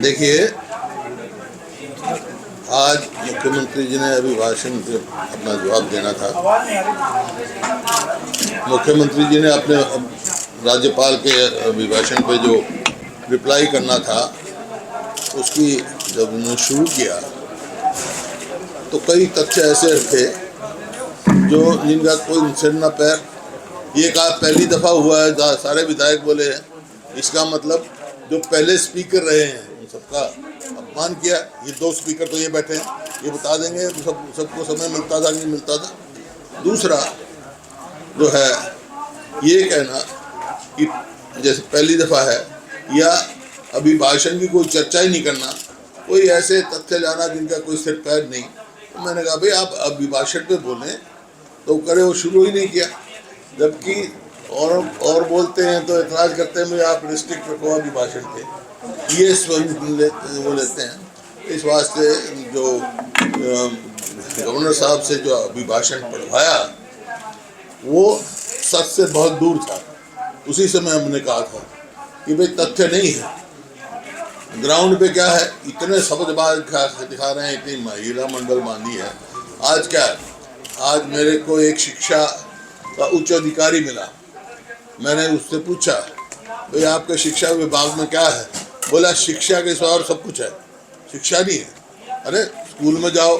देखिए, आज मुख्यमंत्री जी ने अभी भाषण से अपना जवाब देना था। मुख्यमंत्री जी ने अपने राज्यपाल के अभिभाषण पे जो रिप्लाई करना था, उसकी जब उन्होंने शुरू किया तो कई तथ्य ऐसे थे जो जिनका कोई सिर न पैर। ये कहा पहली दफ़ा हुआ है, सारे विधायक बोले हैं, इसका मतलब जो पहले स्पीकर रहे हैं उन सबका अपमान किया। ये दो स्पीकर तो ये बैठे हैं, ये बता देंगे तो सबको समय मिलता था कि नहीं मिलता था। दूसरा जो है ये कहना कि जैसे पहली दफ़ा है या अभिभाषण की कोई चर्चा ही नहीं करना, कोई ऐसे तथ्य लाना जिनका कोई सिर पैर नहीं। तो मैंने कहा भाई आप अभिभाषण पे बोलें तो करे, वो शुरू ही नहीं किया। जबकि और बोलते हैं तो एतराज़ करते हैं आप रिस्ट्रिक्ट रखो अभिभाषण पे, ये वो लेते हैं। इस वास्ते जो गवर्नर साहब से जो अभिभाषण पढ़वाया वो सच से बहुत दूर था। उसी समय हमने कहा था कि भाई तथ्य नहीं है, ग्राउंड पे क्या है, इतने शब्दबाज दिखा रहे हैं, इतनी महिला मंडल बांधी है। आज क्या है, आज मेरे को एक शिक्षा का उच्च अधिकारी मिला। मैंने उससे पूछा भाई आपके शिक्षा विभाग में क्या है, बोला शिक्षा के सिवा और सब कुछ है, शिक्षा नहीं है। अरे स्कूल में जाओ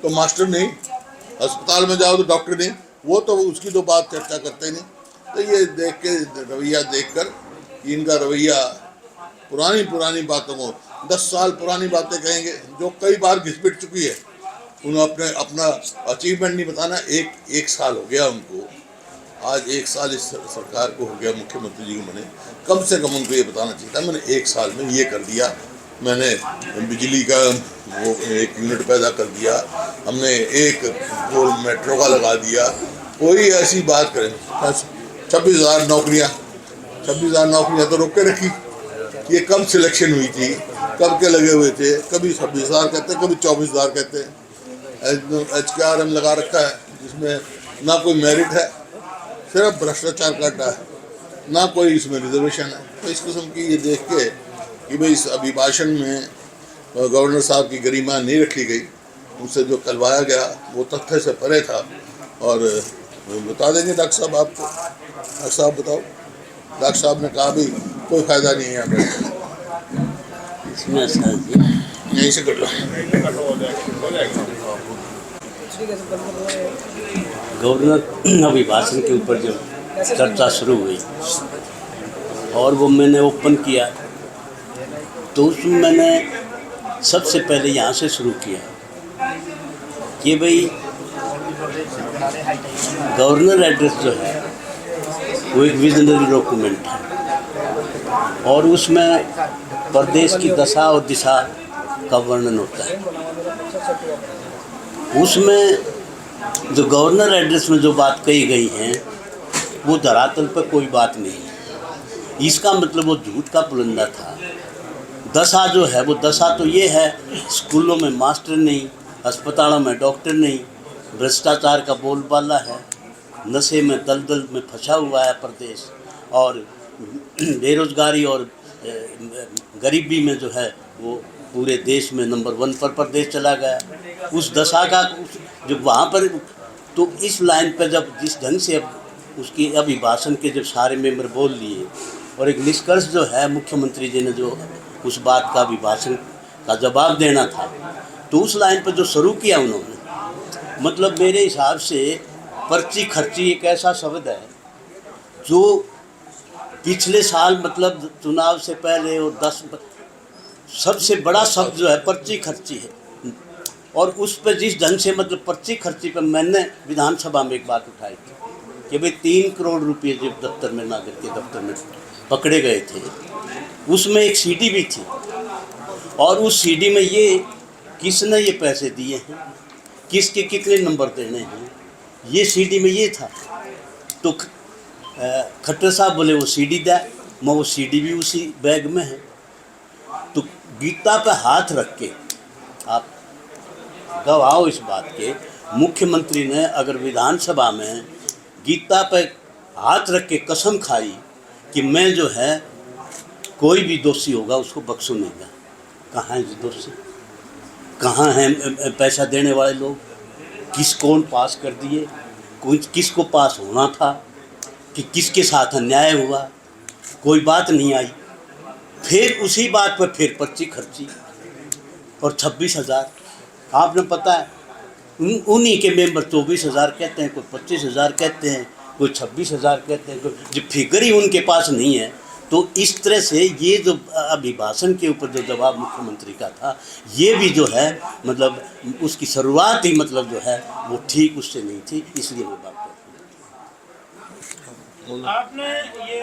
तो मास्टर नहीं, अस्पताल में जाओ तो डॉक्टर नहीं, वो तो उसकी तो बात चर्चा करते नहीं। तो ये देख के रवैया देखकर इनका रवैया पुरानी बातों को 10 साल पुरानी बातें कहेंगे जो कई बार घिस-पिट चुकी है। उन्होंने अपना अचीवमेंट नहीं बताना। एक साल हो गया उनको, आज 1 साल इस सरकार को हो गया, मुख्यमंत्री जी को। मैंने कम से कम उनको ये बताना चाहिए था, मैंने 1 साल में ये कर दिया, मैंने बिजली का वो 1 यूनिट पैदा कर दिया, हमने एक पोल मेट्रो का लगा दिया। कोई ऐसी बात करें 26,000 नौकरियाँ तो रोक के रखी। ये कब सिलेक्शन हुई थी, कब के लगे हुए थे, कभी 26,000 कहते हैं, कभी 24,000 कहते हैं। HKRM लगा रखा है जिसमें ना कोई मेरिट है, सिर्फ भ्रष्टाचार काटा है, ना कोई इसमें रिजर्वेशन है। तो इस किस्म की ये देख के कि भाई इस अभिभाषण में गवर्नर साहब की गरिमा नहीं रखी गई, उनसे जो करवाया गया वो तथ्य से परे था। और बता देंगे डॉक्टर साहब आपको। डॉक्टर साहब बताओ। डॉक्टर साहब ने कहा भाई कोई फ़ायदा नहीं है यहाँ पर, यहीं से कर लो। गवर्नर अभिभाषण के ऊपर जब चर्चा शुरू हुई और वो मैंने ओपन किया तो उसमें मैंने सबसे पहले यहाँ से शुरू किया कि भाई गवर्नर एड्रेस जो है वो एक विजनरी डॉक्यूमेंट है और उसमें प्रदेश की दशा और दिशा का वर्णन होता है। उसमें जो गवर्नर एड्रेस में जो बात कही गई है वो धरातल पर कोई बात नहीं है। इसका मतलब वो झूठ का पुलंदा था। दशा जो है वो दशा तो ये है, स्कूलों में मास्टर नहीं, अस्पतालों में डॉक्टर नहीं, भ्रष्टाचार का बोलबाला है, नशे में दलदल में फंसा हुआ है प्रदेश, और बेरोजगारी और गरीबी में जो है वो पूरे देश में नंबर 1 पर प्रदेश चला गया। उस दशा का जब वहाँ पर, तो इस लाइन पर जब जिस ढंग से अब उसकी अभिभाषण के जब सारे मेंबर बोल लिए और एक निष्कर्ष जो है मुख्यमंत्री जी ने जो उस बात का अभिभाषण का जवाब देना था, तो उस लाइन पर जो शुरू किया उन्होंने, मतलब मेरे हिसाब से पर्ची खर्ची एक ऐसा शब्द है जो पिछले साल मतलब चुनाव से पहले और 10 सबसे बड़ा शब्द जो है पर्ची खर्ची है। और उस पर जिस ढंग से मतलब पर्ची खर्ची पर मैंने विधानसभा में एक बात उठाई थी कि भाई 3 करोड़ रुपये जब दफ्तर में, नागर के दफ्तर में पकड़े गए थे, उसमें एक सीडी भी थी और उस सीडी में ये किसने ये पैसे दिए हैं, किसके कितने नंबर देने हैं, ये सीडी में ये था। तो खट्टर साहब बोले वो सीडी दे, मैं वो सीडी भी उसी बैग में है। तो गीता पे हाथ रख के आप गवाहो इस बात के, मुख्यमंत्री ने अगर विधानसभा में गीता पे हाथ रख के कसम खाई कि मैं जो है कोई भी दोषी होगा उसको बख्शूंगा, कहाँ हैं दोषी, कहाँ हैं पैसा देने वाले लोग, कौन पास कर दिए, किसको पास होना था, कि किसके साथ अन्याय हुआ, कोई बात नहीं आई। फिर उसी बात पर फिर पर्ची खर्ची और 26,000। आपने पता है उन्हीं के मेंबर 24,000 कहते हैं, कोई 25,000 कहते हैं, कोई 26,000 कहते हैं, जो फिगर ही उनके पास नहीं है। तो इस तरह से ये जो अभिभाषण के ऊपर जो जवाब मुख्यमंत्री का था, ये भी जो है मतलब उसकी शुरुआत ही मतलब जो है वो ठीक उससे नहीं थी, इसलिए मैं बात करता हूँ। आपने ये